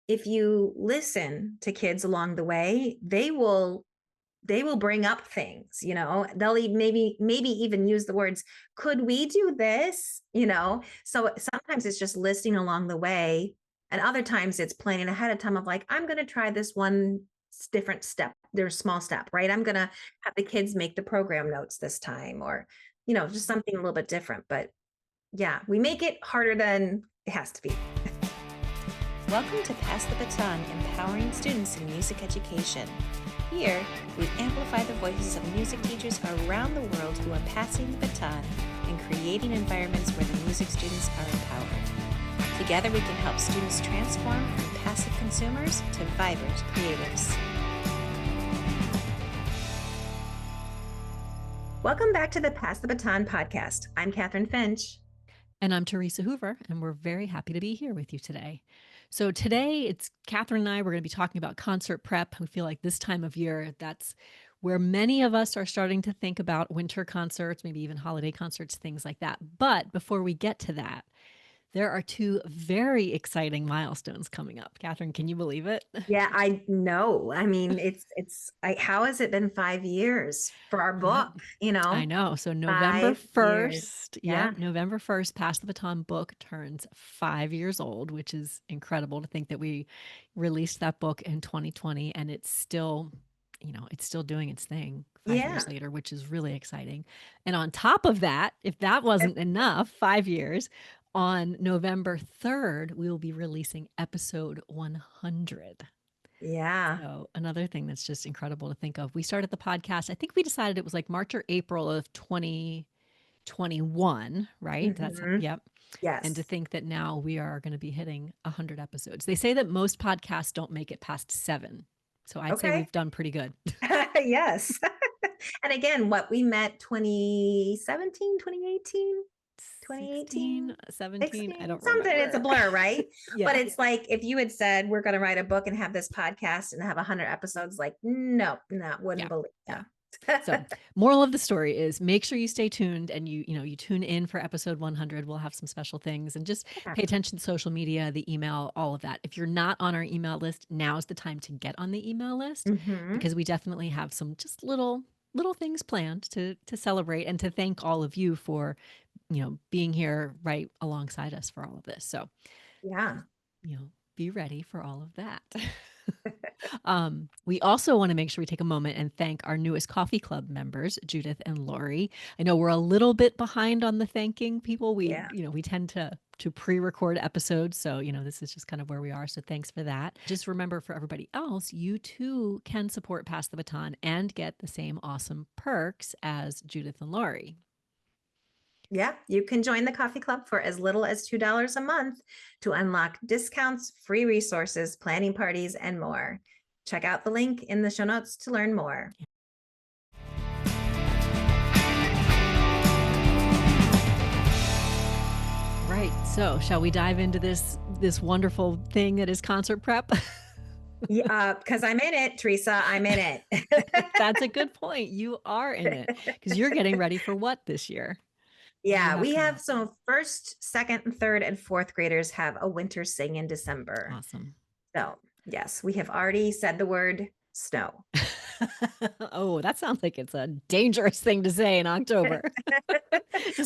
if you listen to kids along the way, they will bring up things, they'll maybe even use the words, could we do this? So sometimes it's just listening along the way. And other times it's planning ahead of time of like, I'm going to try this one different step. There's small step, right? I'm going to have the kids make the program notes this time, or, just something a little bit different. But yeah, we make it harder than it has to be. Welcome to Pass the Baton, empowering students in music education. Here, we amplify the voices of music teachers around the world who are passing the baton and creating environments where the music students are empowered. Together, we can help students transform from passive consumers to vibrant creatives. Welcome back to the Pass the Baton podcast. I'm Kathryn Finch. And I'm Theresa Hoover, and we're very happy to be here with you today. So today it's Kathryn and I, we're going to be talking about concert prep. We feel like this time of year, that's where many of us are starting to think about winter concerts, maybe even holiday concerts, things like that. But before we get to that, there are two very exciting milestones coming up. Kathryn, can you believe it? Yeah, I know. I mean, how has it been 5 years for our book? I know. So November 5 years. 1st, Yeah. November 1st, Pass the Baton book turns 5 years old, which is incredible to think that we released that book in 2020 and it's still, it's still doing its thing 5 years later, which is really exciting. And on top of that, if that wasn't enough, 5 years, on November 3rd, we will be releasing episode 100. Yeah. So another thing that's just incredible to think of. We started the podcast, I think we decided it was like March or April of 2021, right? Mm-hmm. Yep. Yes. And to think that now we are going to be hitting 100 episodes. They say that most podcasts don't make it past 7. So I'd say we've done pretty good. Yes. And again, we met 2017, 2018? 2018, 17, I don't something remember. It's a blur, right? Yeah. But it's like if you had said we're going to write a book and have this podcast and have 100 episodes, like no, wouldn't believe that. So moral of the story is make sure you stay tuned and you tune in for episode 100. We'll have some special things and just pay attention to social media, the email, all of that. If you're not on our email list, now's the time to get on the email list because we definitely have some just little things planned to celebrate and to thank all of you for being here right alongside us for all of this. So be ready for all of that. We also want to make sure we take a moment and thank our newest coffee club members, Judith and Lori. I know we're a little bit behind on the thanking people. We tend to pre-record episodes. So, this is just kind of where we are. So thanks for that. Just remember for everybody else, you too can support Pass the Baton and get the same awesome perks as Judith and Lori. Yeah, you can join the coffee club for as little as $2 a month to unlock discounts, free resources, planning parties, and more. Check out the link in the show notes to learn more. Right. So shall we dive into this wonderful thing that is concert prep? Yeah, because I'm in it, Theresa. I'm in it. That's a good point. You are in it because you're getting ready for what this year? Yeah, we have first, second, and third, and fourth graders have a winter sing in December. Awesome. So yes, we have already said the word snow. Oh, that sounds like it's a dangerous thing to say in October.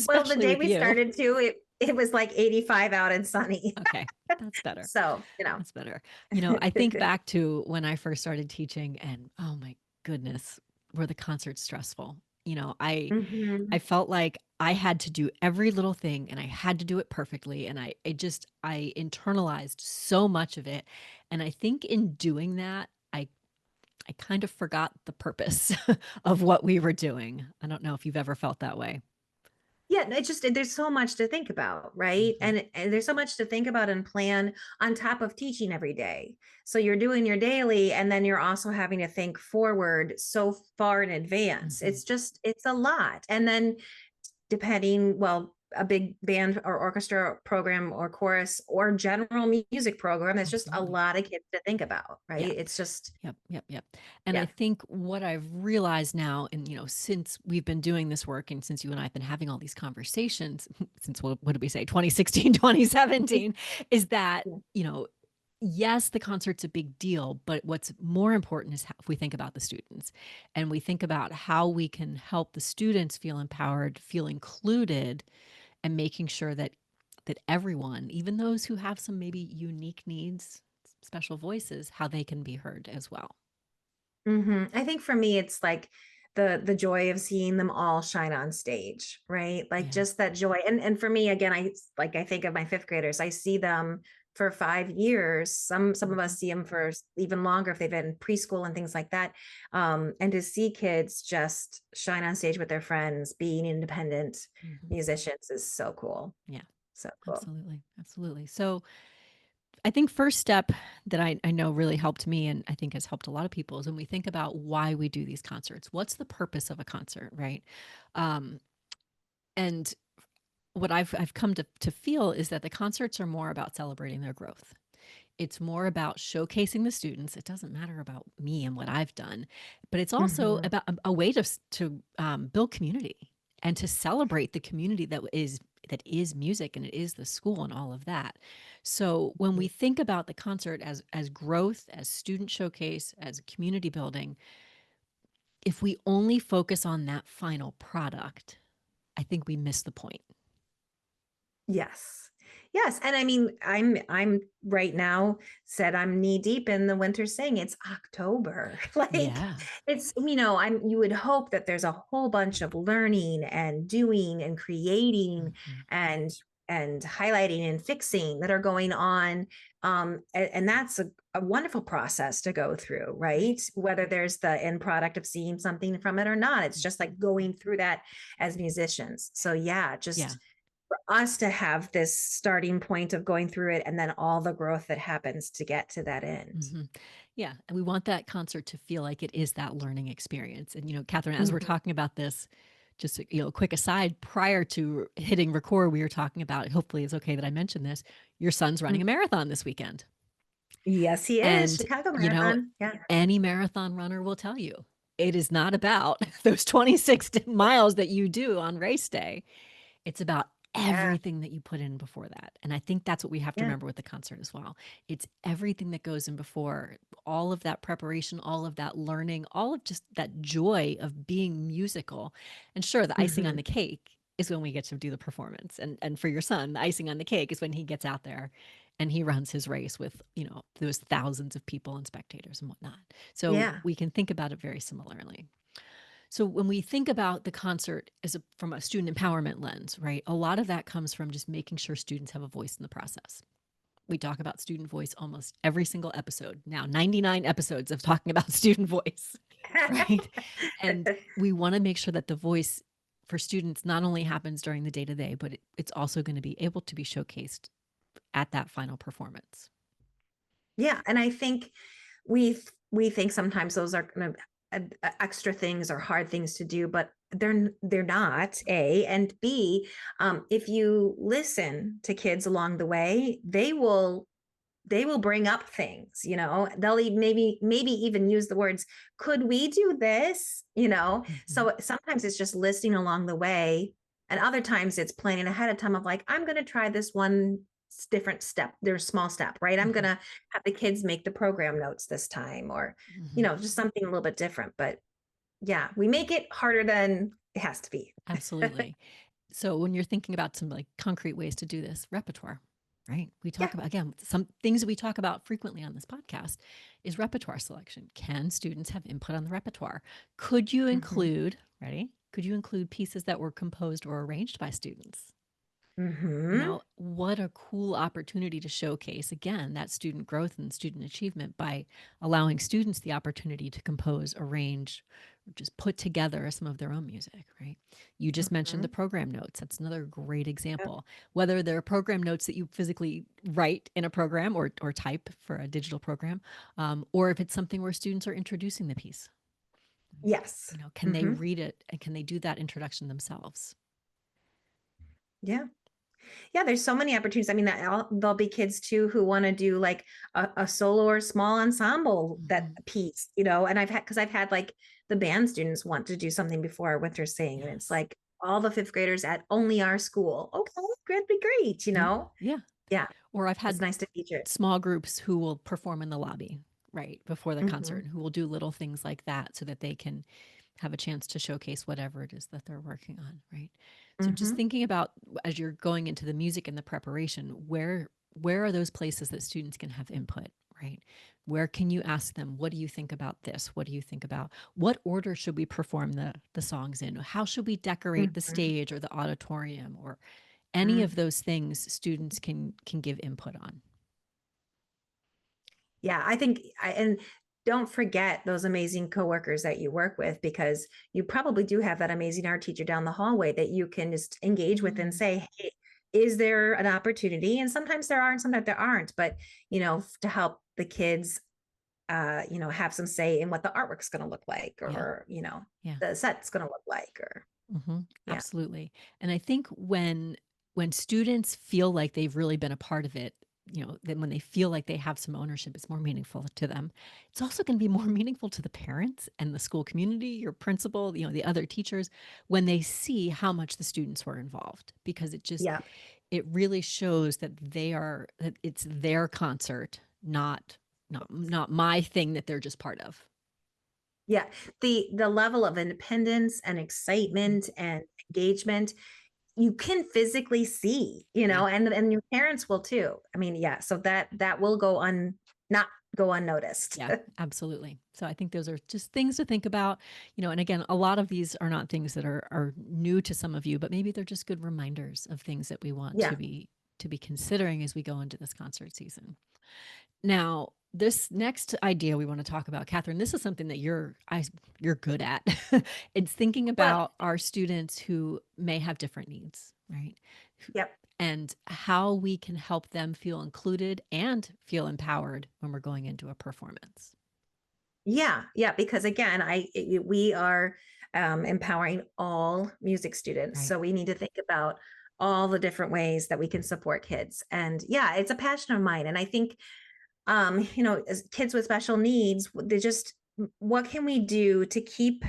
Well, the day we started to, it was like 85 out and sunny. Okay, that's better. So, that's better. I think back to when I first started teaching and oh my goodness, were the concerts stressful. I felt like I had to do every little thing and I had to do it perfectly. And I internalized so much of it. And I think in doing that, I kind of forgot the purpose of what we were doing. I don't know if you've ever felt that way. Yeah, there's so much to think about, right? And there's so much to think about and plan on top of teaching every day. So you're doing your daily and then you're also having to think forward so far in advance. It's a lot. And then depending, a big band or orchestra program or chorus or general music program, it's just a lot of kids to think about, right? Yeah. It's just Yep. And I think what I've realized now, and since we've been doing this work and since you and I have been having all these conversations since what did we say, 2016, 2017, is that yes, the concert's a big deal, but what's more important is how, if we think about the students and we think about how we can help the students feel empowered, feel included, and making sure that everyone, even those who have some maybe unique needs, special voices, how they can be heard as well. I think for me, it's like the joy of seeing them all shine on stage, right? Like Yeah. just that joy. And for me, again, I think of my fifth graders. I see them for 5 years. Some of Mhm. us see them for even longer if they've been in preschool and things like that. And to see kids just shine on stage with their friends, being independent Mhm. musicians is so cool. Yeah, So cool. absolutely. Absolutely. So I think first step that I know really helped me and I think has helped a lot of people is when we think about why we do these concerts. What's the purpose of a concert, right? Um, and what I've come to feel is that the concerts are more about celebrating their growth. It's more about showcasing the students. It doesn't matter about me and what I've done, but it's also Mhm. about a way to build community and to celebrate the community that is music and it is the school and all of that. So when we think about the concert as growth, as student showcase, as community building, if we only focus on that final product, I think we miss the point. Yes. Yes, and I mean, I'm right now said I'm knee deep in the winter sing. It's October. Like Yeah. it's, I'm you would hope that there's a whole bunch of learning and doing and creating Mhm. and and highlighting and fixing that are going on. And that's a wonderful process to go through, Right. right? Whether there's the end product of seeing something from it or not. It's just Mhm. like going through that as musicians. So yeah, Yeah. just for us to have this starting point of going through it and then all the growth that happens to get to that end. Mhm. Yeah, and we want that concert to feel like it is that learning experience. And Catherine, as we're Mhm. talking about this, just a quick aside, prior to hitting record, we were talking about. Hopefully, it's okay that I mention this. Your son's running a marathon this weekend, Yes, he is. and Chicago you know, Marathon. Yeah. any marathon runner will tell you it is not about those 26 miles that you do on race day. It's about Yeah. everything that you put in before that. And I think that's what we have to Yeah. remember with the concert as well. It's everything that goes in before, all of that preparation, all of that learning, all of just that joy of being musical. And sure, the icing on Mhm. the cake is when we get to do the performance. And for your son, the icing on the cake is when he gets out there and he runs his race with, those thousands of people and spectators and whatnot. So Yeah. we can think about it very similarly. So when we think about the concert from a student empowerment lens, right? A lot of that comes from just making sure students have a voice in the process. We talk about student voice almost every single episode. Now, 99 episodes of talking about student voice, right? And we want to make sure that the voice for students not only happens during the day to day, but it's also going to be able to be showcased at that final performance. Yeah, and I think we think sometimes those are kind of extra things or hard things to do, but they're not. A and B. If you listen to kids along the way, they will bring up things, they'll maybe even use the words, could we do this, Mhm. so sometimes it's just listening along the way, and other times it's planning ahead of time of like, I'm going to try this one different step, there's small step, right? I'm going Mhm. to have the kids make the program notes this time, or Mhm. just something a little bit different, but yeah, we make it harder than it has to be. Absolutely. So when you're thinking about some like concrete ways to do this, repertoire, right? We Yeah. talk about, again, some things that we talk about frequently on this podcast is repertoire selection. Can students have input on the repertoire? Could you Hmm. include, ready? Could you include pieces that were composed or arranged by students? Hmm. What a cool opportunity to showcase again that student growth and student achievement by allowing students the opportunity to compose, arrange, or just put together some of their own music, right? You just mentioned the Hmm. program notes. That's another great example. Whether they're program notes that you physically write in a program or type for a digital program, or if it's something where students are introducing the piece. Yes. Can they Hmm. read it and can they do that introduction themselves? Yeah. Yeah, there's so many opportunities. I mean, there'll be kids too who want to do like a solo or small ensemble that Mhm. piece, and I've had like the band students want to do something before our winter sing, and it's Yes. like all the fifth graders at only our school. Okay, that'd be great, Yeah. Yeah. Yeah. Or I've It's had nice to feature it. small groups who will perform in the lobby right before the Mhm. concert, who will do little things like that so that they can have a chance to showcase whatever it is that they're working on, right? So just Mhm. thinking about as you're going into the music and the preparation, where are those places that students can have input, right? Where can you ask them, what do you think about this? What do you think about what order should we perform the songs in? How should we decorate the Mhm. stage or the auditorium or any of Mm. those things students can give input on. Yeah, I think and don't forget those amazing coworkers that you work with, because you probably do have that amazing art teacher down the hallway that you can just engage with and Mm, say, "Hey, is there an opportunity?" And sometimes there are and sometimes there aren't, but to help the kids have some say in what the artwork's going to look like, yeah, or, yeah. the set's going to look like, or yeah. Absolutely. And I think when students feel like they've really been a part of it, then when they feel like they have some ownership, it's more meaningful to them. It's also going to be more meaningful to the parents and the school community, your principal, the other teachers, when they see how much the students were involved, because Yeah. it really shows that that it's their concert, not my thing that they're just part of. Yeah. The level of independence and Mhm. excitement and engagement you can physically see, Yeah. and your parents will too. I mean, yeah, so that will not go unnoticed. Yeah, absolutely. So I think those are just things to think about, and again, a lot of these are not things that are new to some of you, but maybe they're just good reminders of things that we want Yeah. to be considering as we go into this concert season. Now, this next idea we want to talk about, Kathryn, this is something that you're good at. It's thinking Well, about our students who may have different needs, right? yep. And how we can help them feel included and feel empowered when we're going into a performance. Yeah, yeah, because again, we are empowering all music students. Right. So we need to think about all the different ways that we can support kids. And yeah, it's a passion of mine. And I think as kids with special needs, they just what can we do to keep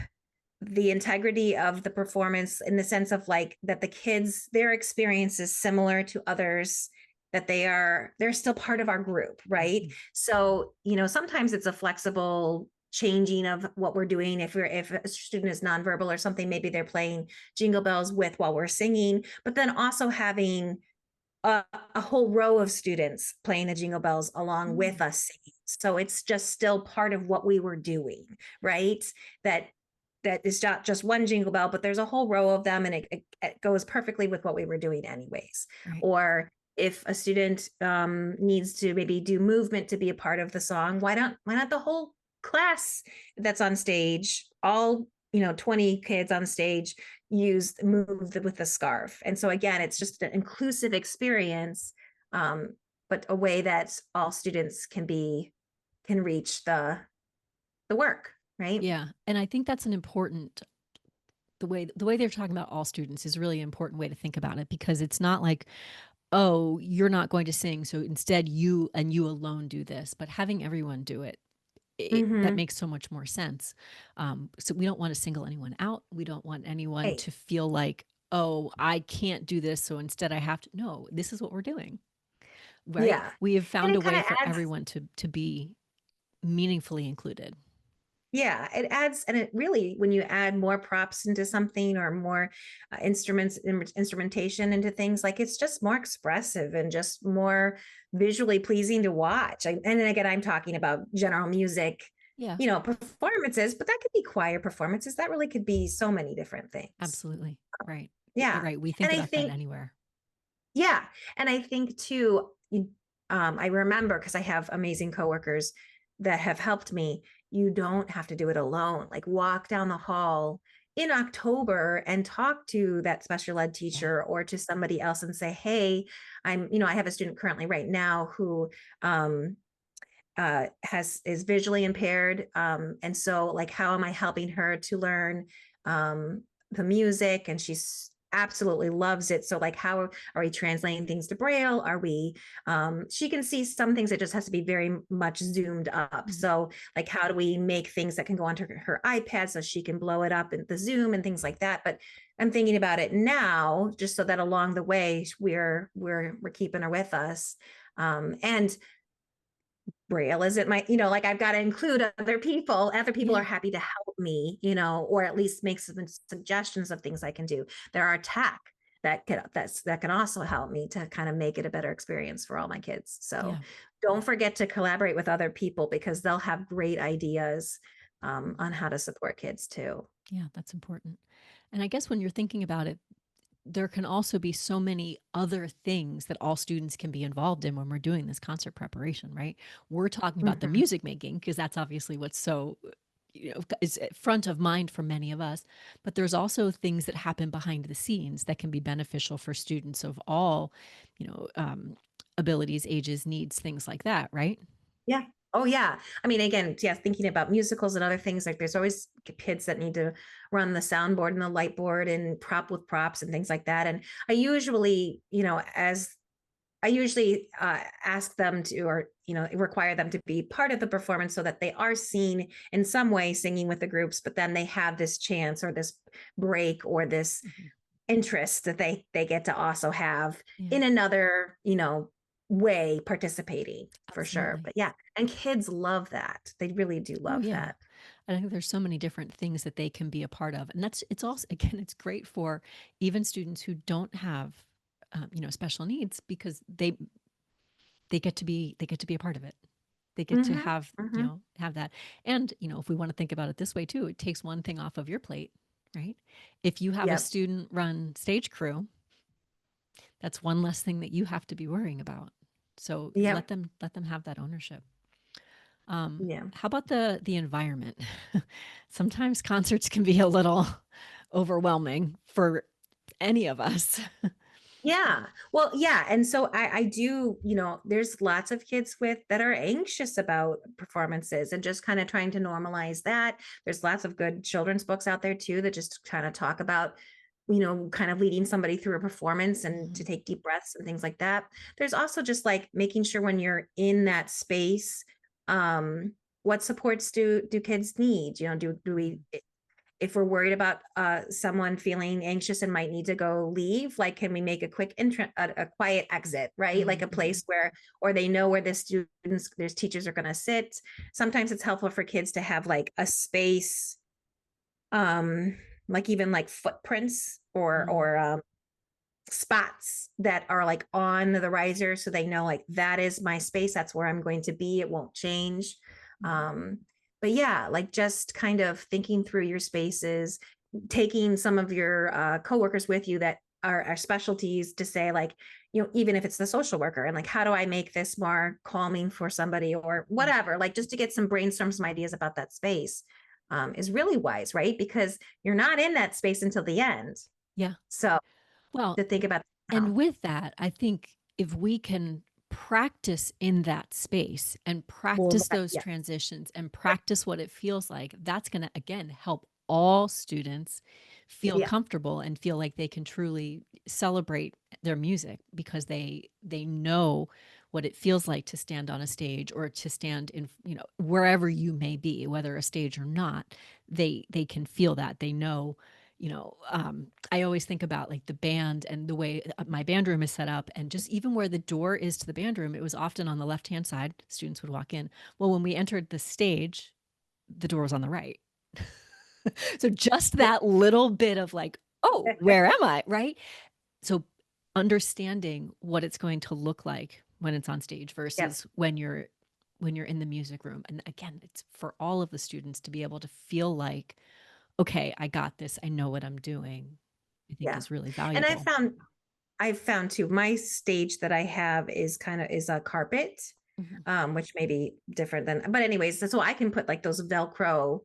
the integrity of the performance, in the sense of like that the kids, their experience is similar to others, that they're still part of our group, right? Mhm. So sometimes it's a flexible changing of what we're doing. If a student is nonverbal or something, maybe they're playing jingle bells with while we're singing, but then also having a whole row of students playing the jingle bells along with Mm. us singing. So it's just still part of what we were doing, right? That that is not just one jingle bell, but there's a whole row of them, and it goes perfectly with what we were doing anyways. Right. Or if a student needs to maybe do movement to be a part of the song, why not the whole class that's on stage, all 20 kids on stage, with the scarf. And so again, it's just an inclusive experience, but a way that all students can reach the work, right? Yeah. And I think that's an important the way they're talking about all students is really an important way to think about it, because it's not like, oh, you're not going to sing, so instead you and you alone do this, but having everyone do it, that Mm-hmm. makes so much more sense. So we don't want to single anyone out. We don't want anyone Hey, to feel like, oh, I can't do this, so instead I have to. No, this is what we're doing, right? yeah. We have And found a it kind way of for adds, everyone to be meaningfully included. yeah, it adds, and it really, when you add more props into something, or more instrumentation into things, like it's just more expressive and just more visually pleasing to watch. And then again, I'm talking about general music, Yeah, performances, but that could be choir performances. That really could be so many different things. absolutely. Right. Yeah. Right. We And think I about that think, anywhere. yeah. And I think too, I remember, because I have amazing coworkers that have helped me, you don't have to do it alone. Like walk down the hall in October and talk to that special ed Yeah. teacher or to somebody else and say, hey, I have a student currently right now who um, has is visually impaired, and so like how am I helping her to learn the music, and she's absolutely loves it. So like how are we translating things to braille? Are we She can see some things, that just has to be very much zoomed up. Mhm. So like how do we make things that can go onto her iPad so she can blow it up in the zoom and things like that. But I'm thinking about it now, just so that along the way we're keeping her with us. And Braille isn't my, like I've got to include other people. Other people Yeah. are happy to help me, or at least make some suggestions of things I can do. There are tech that can also help me to kind of make it a better experience for all my kids. So Yeah. don't forget to collaborate with other people because they'll have great ideas on how to support kids too. Yeah, that's important. And I guess when you're thinking about it, there can also be so many other things that all students can be involved in when we're doing this concert preparation, right? We're talking about the Mhm. music making because that's obviously what's so, is front of mind for many of us. But there's also things that happen behind the scenes that can be beneficial for students of all, you know, um, abilities, ages, needs, things like that, right? Yeah. Oh, yeah. I mean, again, yeah, thinking about musicals and other things, like there's always kids that need to run the soundboard and the light board and prop with props and things like that. And I usually, as I usually ask them to, or, require them to be part of the performance so that they are seen in some way singing with the groups, but then they have this chance or this break or this Mhm. interest that they get to also have Yeah, in another, way participating for sure. absolutely. But yeah, and kids love that. They really do Oh, love yeah. that. I think there's so many different things that they can be a part of. And it's also, again, it's great for even students who don't have, special needs because they get to be a part of it. They get to Hmm. have, Hmm. have that. And, if we want to think about it this way too, it takes one thing off of your plate, right? If you have a Yep. student run stage crew, that's one less thing that you have to be worrying about. So Yep. let them have that ownership. Yeah. How about the environment? Sometimes concerts can be a little overwhelming for any of us. Yeah. Well, yeah. And so I do, there's lots of kids with that are anxious about performances and just kind of trying to normalize that. There's lots of good children's books out there too that just kind of talk about, kind of leading somebody through a performance and to Mhm. take deep breaths and things like that. There's also just like making sure when you're in that space, what supports do kids need? Do we Mhm. if we're worried about someone feeling anxious and might need to go leave, like can we make a quick a quiet exit, right? Like a Mhm. place where, or they know where the students, their teachers are going to sit. Sometimes it's helpful for kids to have like a space, um, like even like footprints Mhm. or spots that are like on the riser so they know like that is my space, that's where I'm going to be, it won't change. Mhm. um but yeah, like just kind of thinking through your spaces, taking some of your coworkers with you that are specialties to say like, even if it's the social worker and like how do I make this more calming for somebody or Mhm. whatever, like just to get some brainstorm some ideas about that space is really wise, right? Because you're not in that space until the end. Yeah. So Well, to think about and now. with that, I think if we can practice in that space and Well, practice those yeah, transitions and practice what it feels like, that's going to, again, help all students feel yeah, comfortable and feel like they can truly celebrate their music because they know what it feels like to stand on a stage or to stand in, wherever you may be, whether a stage or not. They can feel that. They know, I always think about like the band and the way my band room is set up, and just even where the door is to the band room, it was often on the left hand side. Students would walk in. Well, when we entered the stage, the door was on the right. So just yeah. that little bit of like, oh, where am I? Right. So understanding what it's going to look like when it's on stage Yep, versus when you're in the music room. And again, it's for all of the students to be able to feel like, okay, I got this. I know what I'm doing. I think yeah. is really And valuable. I've found too, my stage that I have is a carpet, Mhm. which may be different than, but anyways, so I can put like those Velcro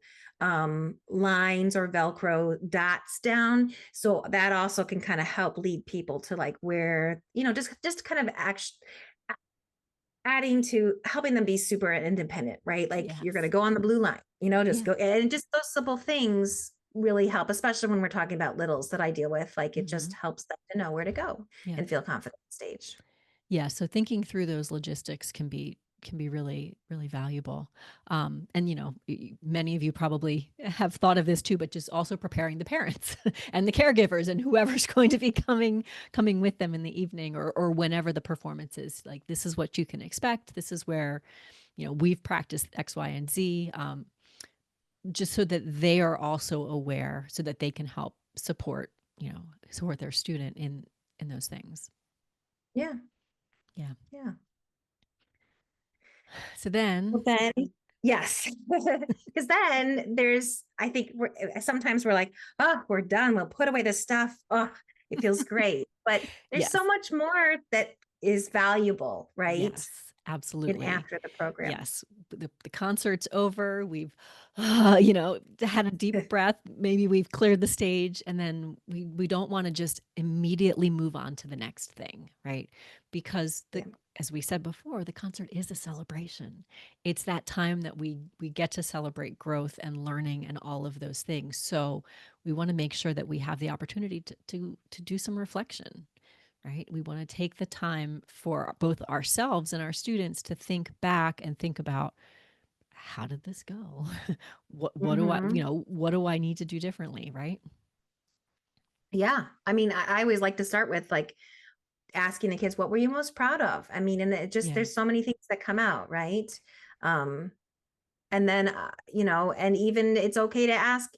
lines or Velcro dots down. So that also can kind of help lead people to like where, just kind of adding to helping them be super independent, right? Like you're going to Yes. go on the blue line, just Yeah. go, and just those simple things really help, especially when we're talking about littles that I deal with. Like it just Mhm. helps them to know where to go Yeah. and feel confident on stage. Yeah. So thinking through those logistics can be can be really, really valuable. And, many of you probably have thought of this too, but just also preparing the parents and the caregivers and whoever's going to be coming with them in the evening, or whenever the performance is. Like, this is what you can expect. This is where, we've practiced X, Y, and Z, just so that they are also aware, so that they can help support their student in those things. Yeah. Yeah. Yeah. So then, Well, then, yes, because then I think sometimes we're like, oh, we're done. We'll put away the stuff. Oh, it feels great. But there's yes, so much more that is valuable, right? yes, In absolutely. after the program. Yes, the concert's over. We've, had a deep breath. Maybe we've cleared the stage, and then we don't want to just immediately move on to the next thing, right? Because Yeah. as we said before, the concert is a celebration. It's that time that we get to celebrate growth and learning and all of those things. So we want to make sure that we have the opportunity to do some reflection, right? We want to take the time for both ourselves and our students to think back and think about, how did this go? What do I, Mhm. what do I need to do differently, right? Yeah. I mean, I always like to start with like asking the kids, what were you most proud of? I mean, and it just, Yeah. there's so many things that come out, right? Um, and then, and even it's okay to ask,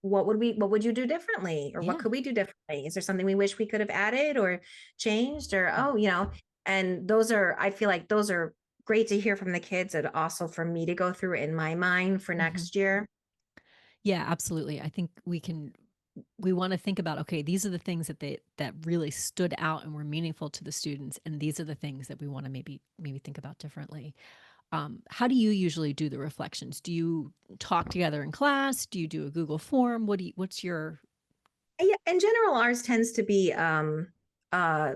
what would you do differently? Or what Yeah. could we do differently? Is there something we wish we could have added or changed? Or, Yeah. and I feel like those are great to hear from the kids and also for me to go through in my mind for Hmm. next year. Yeah, absolutely. I think we want to think about, okay, these are the things that really stood out and were meaningful to the students, and these are the things that we want to maybe think about differently. How do you usually do the reflections? Do you talk together in class? Do you do a Google form? What's your? Yeah, in general, ours tends to be uh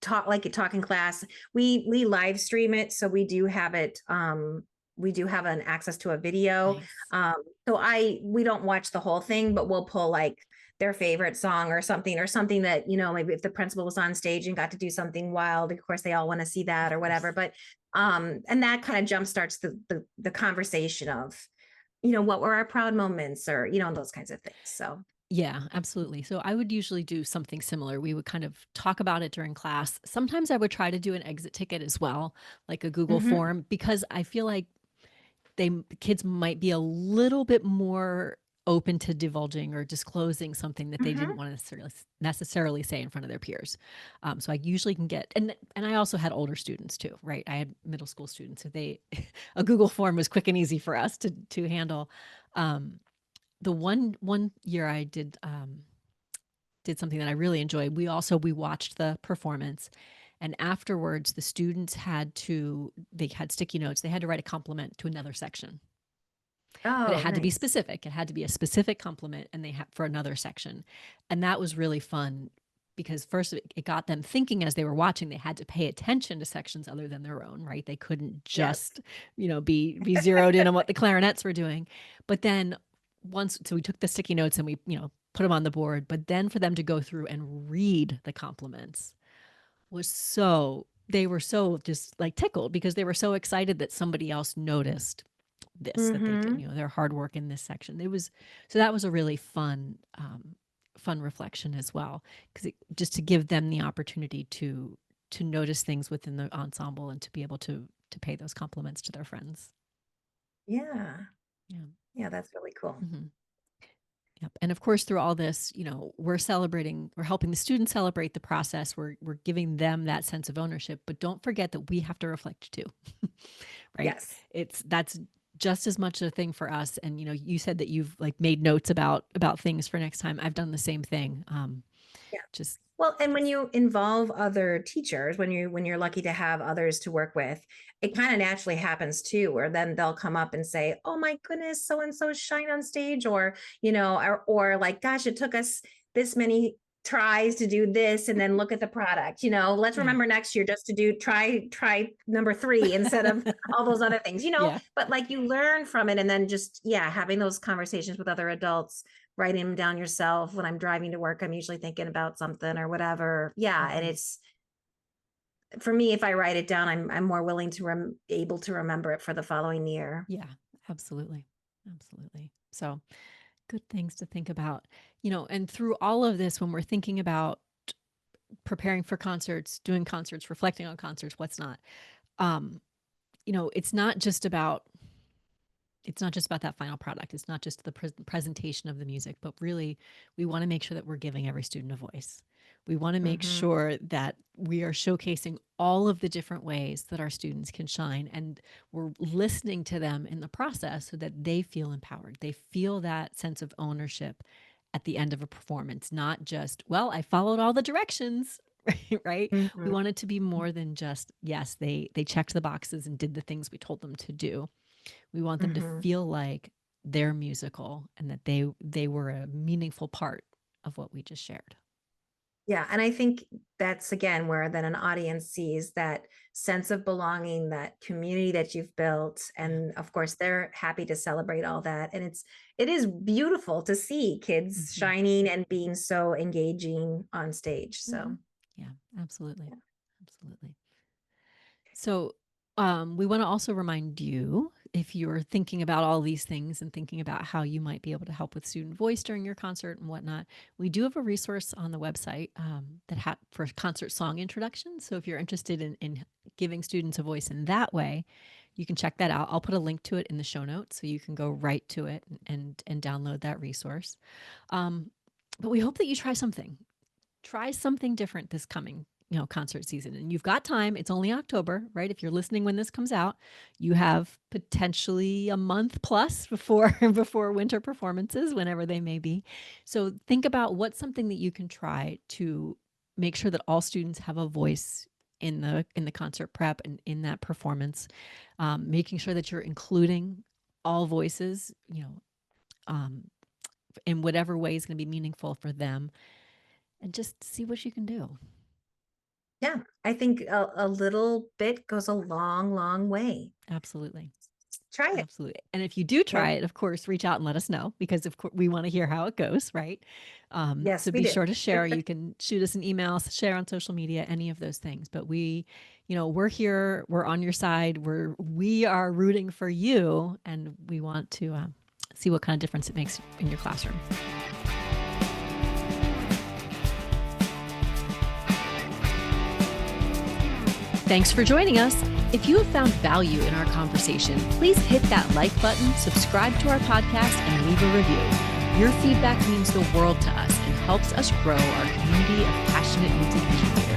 talking class. We live stream it, so we do have an access to a video. Nice. um we don't watch the whole thing, but we'll pull like their favorite song or something that, maybe if the principal was on stage and got to do something wild, of course they all want to see that Of or course. whatever. But and that kind of jump starts the conversation of, what were our proud moments, or those kinds of things. So Yeah, absolutely. So I would usually do something similar. We would kind of talk about it during class. Sometimes I would try to do an exit ticket as well, like a Google mhm. form, because I feel like kids might be a little bit more open to divulging or disclosing something that they didn't Mhm. want to necessarily say in front of their peers. So I usually can get, and I also had older students too, right? I had middle school students, so a Google form was quick and easy for us to handle. Um, the one year I did something that I really enjoyed. We watched the performance, and afterwards the students they had sticky notes. They had to write a compliment to another section, but it Oh, had to be nice. specific. It had to be a specific compliment, and they had for another section, and that was really fun because first it got them thinking as they were watching. They had to pay attention to sections other than their own, right? They couldn't Yes. just be zeroed in on what the clarinets were doing. But then so we took the sticky notes and we put them on the board. But then for them to go through and read the compliments they were so just like tickled because they were so excited that somebody else noticed that they did, Mhm. their hard work in this section. So that was a really fun reflection as well, because just to give them the opportunity to notice things within the ensemble and to be able to pay those compliments to their friends. Yeah. Yeah. Yeah, that's really cool. Hmm. Yep. And of course, through all this, we're helping the students celebrate the process. We're giving them that sense of ownership, but don't forget that we have to reflect too, right? Yes. That's just as much a thing for us. And, you said that you've like made notes about things for next time. I've done the same thing. Yeah. Just, Well, and when you involve other teachers, when you're lucky to have others to work with, it kind of naturally happens too, where then they'll come up and say, "Oh my goodness, so and so shine on stage," or or like, "Gosh, it took us this many tries to do this, and then look at the product." Let's yeah. remember next year just to do try number 3 instead of all those other things. Yeah. But like you learn from it, and then just having those conversations with other adults, writing them down yourself. When I'm driving to work, I'm usually thinking about something or whatever. Yeah. And Hmm. for me, if I write it down, I'm more willing to able to remember it for the following year. Yeah, absolutely. Absolutely. So good things to think about, you know, and through all of this, when we're thinking about preparing for concerts, doing concerts, reflecting on concerts, what's not, um, you know, it's not just about that final product. It's not just the presentation of the music, but really we want to make sure that we're giving every student a voice. We want to make Mm-hmm. sure that we are showcasing all of the different ways that our students can shine, and we're listening to them in the process so that they feel empowered. They feel that sense of ownership at the end of a performance, not just, well, I followed all the directions, right? We Mm-hmm. want it to be more than just, yes, they checked the boxes and did the things we told them to do. We want them to Mm-hmm. feel like they're musical and that they were a meaningful part of what we just shared. Yeah. And I think that's again where then an audience sees that sense of belonging, that community that you've built. Yeah. And of course, they're happy to celebrate all that. And it is beautiful to see kids Mm-hmm. shining and being so engaging on stage. Mm-hmm. So Yeah, absolutely. yeah. Absolutely. So we want to also remind you, if you're thinking about all these things and thinking about how you might be able to help with student voice during your concert and whatnot, we do have a resource on the website for concert song introduction. So if you're interested in giving students a voice in that way, you can check that out. I'll put a link to it in the show notes so you can go right to it and download that resource. But we hope that you try something different this coming, you know, concert season. And you've got time. It's only October, right? If you're listening when this comes out, you have potentially a month plus before before winter performances, whenever they may be. So think about what's something that you can try to make sure that all students have a voice in the concert prep and in that performance, making sure that you're including all voices, you know, in whatever way is going to be meaningful for them, and just see what you can do. Yeah. I think a little bit goes a long, long way. Absolutely. Try it. Absolutely. And if you do try Okay. it, of course, reach out and let us know, because of course we want to hear how it goes, right? Yes, So we be do. sure to share. You can shoot us an email, share on social media, any of those things. But we, you know, we're here, we're on your side, we are rooting for you, and we want to see what kind of difference it makes in your classroom. Thanks for joining us. If you have found value in our conversation, please hit that like button, subscribe to our podcast, and leave a review. Your feedback means the world to us and helps us grow our community of passionate music teachers.